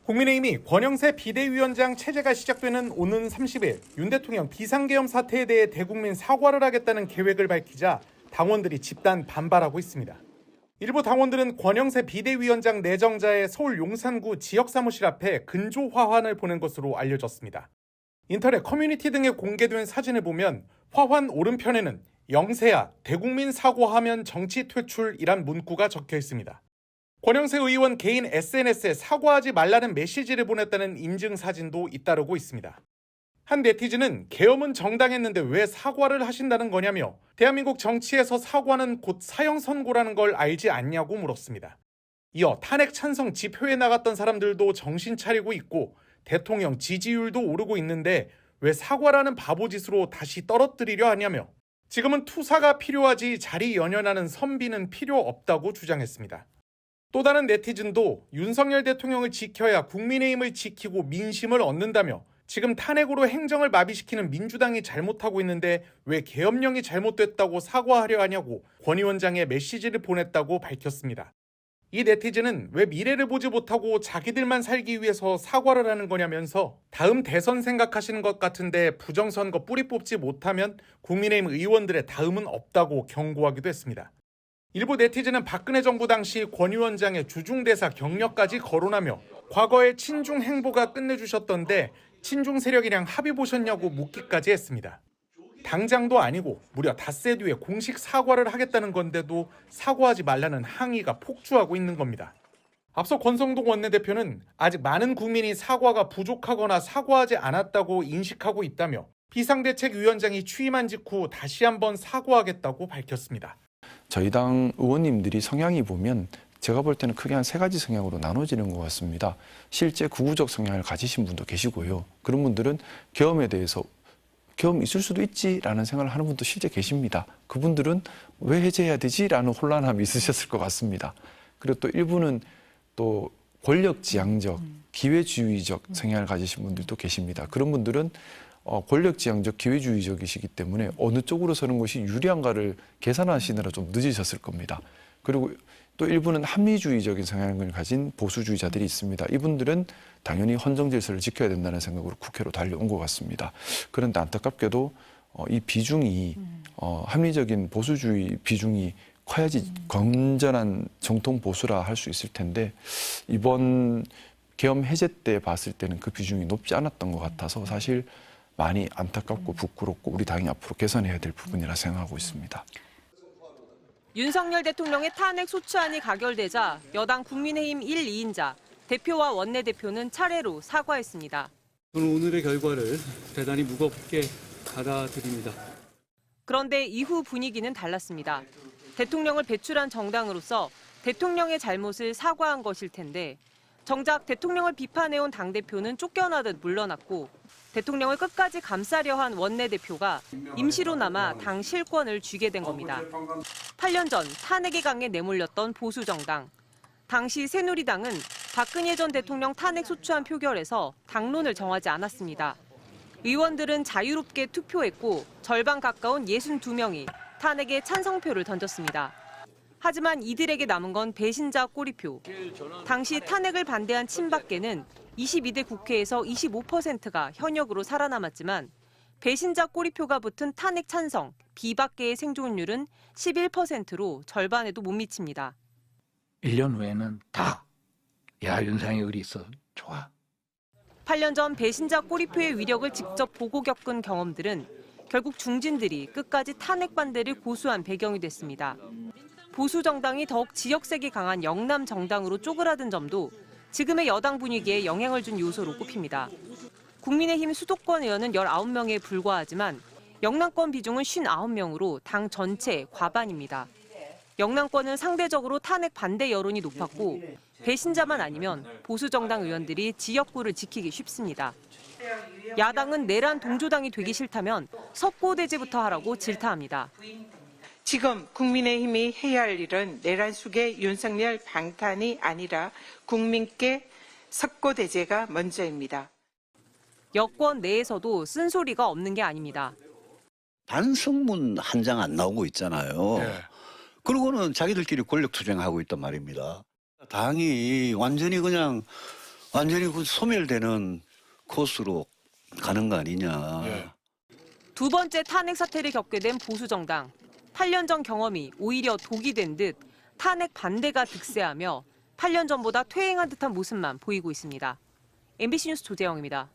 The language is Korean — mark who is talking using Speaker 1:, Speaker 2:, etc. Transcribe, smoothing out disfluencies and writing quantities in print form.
Speaker 1: 국민의힘이 권영세 비대위원장 체제가 시작되는 오는 30일 윤 대통령 비상계엄 사태에 대해 대국민 사과를 하겠다는 계획을 밝히자 당원들이 집단 반발하고 있습니다. 일부 당원들은 권영세 비대위원장 내정자의 서울 용산구 지역사무실 앞에 근조 화환을 보낸 것으로 알려졌습니다. 인터넷 커뮤니티 등에 공개된 사진을 보면 화환 오른편에는 영세야 대국민 사과하면 정치 퇴출이란 문구가 적혀 있습니다. 권영세 의원 개인 SNS에 사과하지 말라는 메시지를 보냈다는 인증 사진도 잇따르고 있습니다. 한 네티즌은 계엄은 정당했는데 왜 사과를 하신다는 거냐며 대한민국 정치에서 사과는 곧 사형 선고라는 걸 알지 않냐고 물었습니다. 이어 탄핵 찬성 집회에 나갔던 사람들도 정신 차리고 있고 대통령 지지율도 오르고 있는데 왜 사과라는 바보짓으로 다시 떨어뜨리려 하냐며 지금은 투사가 필요하지 자리 연연하는 선비는 필요 없다고 주장했습니다. 또 다른 네티즌도 윤석열 대통령을 지켜야 국민의힘을 지키고 민심을 얻는다며 지금 탄핵으로 행정을 마비시키는 민주당이 잘못하고 있는데 왜 계엄령이 잘못됐다고 사과하려 하냐고 권 위원장에 메시지를 보냈다고 밝혔습니다. 이 네티즌은 왜 미래를 보지 못하고 자기들만 살기 위해서 사과를 하는 거냐면서 다음 대선 생각하시는 것 같은데 부정선거 뿌리 뽑지 못하면 국민의힘 의원들의 다음은 없다고 경고하기도 했습니다. 일부 네티즌은 박근혜 정부 당시 권 위원장의 주중대사 경력까지 거론하며 과거에 친중 행보가 끝내주셨던데 친중 세력이랑 합의 보셨냐고 묻기까지 했습니다. 당장도 아니고 무려 닷새 뒤에 공식 사과를 하겠다는 건데도 사과하지 말라는 항의가 폭주하고 있는 겁니다. 앞서 권성동 원내대표는 아직 많은 국민이 사과가 부족하거나 사과하지 않았다고 인식하고 있다며 비상대책위원장이 취임한 직후 다시 한번 사과하겠다고 밝혔습니다.
Speaker 2: 저희 당 의원님들이 성향이 보면 제가 볼 때는 크게 한 3가지 성향으로 나눠지는 것 같습니다. 실제 극우적 성향을 가지신 분도 계시고요. 그런 분들은 계엄에 대해서 계엄 있을 수도 있지라는 생각을 하는 분도 실제 계십니다. 그분들은 왜 해제해야 되지라는 혼란함이 있으셨을 것 같습니다. 그리고 또 일부는 또 권력지향적, 기회주의적 성향을 가지신 분들도 계십니다. 그런 분들은 권력지향적, 기회주의적이시기 때문에 어느 쪽으로 서는 것이 유리한가를 계산하시느라 좀 늦으셨을 겁니다. 그리고 또 일부는 합리주의적인 성향을 가진 보수주의자들이 있습니다. 이분들은 당연히 헌정 질서를 지켜야 된다는 생각으로 국회로 달려온 것 같습니다. 그런데 안타깝게도 이 비중이 합리적인 보수주의 비중이 커야지 건전한 정통 보수라 할 수 있을 텐데 이번 계엄 해제 때 봤을 때는 그 비중이 높지 않았던 것 같아서 사실 많이 안타깝고 부끄럽고 우리 당이 앞으로 개선해야 될 부분이라 생각하고 있습니다.
Speaker 3: 윤석열 대통령의 탄핵 소추안이 가결되자 여당 국민의힘 1, 2인자, 대표와 원내대표는 차례로 사과했습니다.
Speaker 4: 저는 오늘의 결과를 대단히 무겁게 받아들입니다.
Speaker 3: 그런데 이후 분위기는 달랐습니다. 대통령을 배출한 정당으로서 대통령의 잘못을 사과한 것일 텐데 정작 대통령을 비판해온 당대표는 쫓겨나듯 물러났고 대통령을 끝까지 감싸려 한 원내대표가 임시로나마 당 실권을 쥐게 된 겁니다. 8년 전 탄핵의 강에 내몰렸던 보수정당. 당시 새누리당은 박근혜 전 대통령 탄핵 소추안 표결에서 당론을 정하지 않았습니다. 의원들은 자유롭게 투표했고 절반 가까운 62명이 탄핵에 찬성표를 던졌습니다. 하지만 이들에게 남은 건 배신자 꼬리표. 당시 탄핵을 반대한 친박계는 22대 국회에서 25%가 현역으로 살아남았지만 배신자 꼬리표가 붙은 탄핵 찬성, 비박계의 생존율은 11%로 절반에도 못 미칩니다.
Speaker 5: 1년 후에는 다 야, 윤상열이 있어. 좋아.
Speaker 3: 8년 전 배신자 꼬리표의 위력을 직접 보고 겪은 경험들은 결국 중진들이 끝까지 탄핵 반대를 고수한 배경이 됐습니다. 보수 정당이 더욱 지역색이 강한 영남 정당으로 쪼그라든 점도 지금의 여당 분위기에 영향을 준 요소로 꼽힙니다. 국민의힘 수도권 의원은 19명에 불과하지만 영남권 비중은 59명으로 당 전체 과반입니다. 영남권은 상대적으로 탄핵 반대 여론이 높았고 배신자만 아니면 보수 정당 의원들이 지역구를 지키기 쉽습니다. 야당은 내란 동조당이 되기 싫다면 석고대제부터 하라고 질타합니다.
Speaker 6: 지금 국민의힘이 해야 할 일은 내란 속의 윤석열 방탄이 아니라 국민께 석고대제가 먼저입니다.
Speaker 3: 여권 내에서도 쓴소리가 없는 게 아닙니다.
Speaker 7: 반성문 한 장 안 나오고 있잖아요.
Speaker 2: 네.
Speaker 7: 그러고는 자기들끼리 권력 투쟁하고 있단 말입니다. 당이 완전히 그냥 완전히 그 소멸되는 코스로 가는 거 아니냐.
Speaker 3: 두 번째 탄핵 사태를 겪게 된 보수정당. 8년 전 경험이 오히려 독이 된 듯 탄핵 반대가 득세하며 8년 전보다 퇴행한 듯한 모습만 보이고 있습니다. MBC 뉴스 조재영입니다.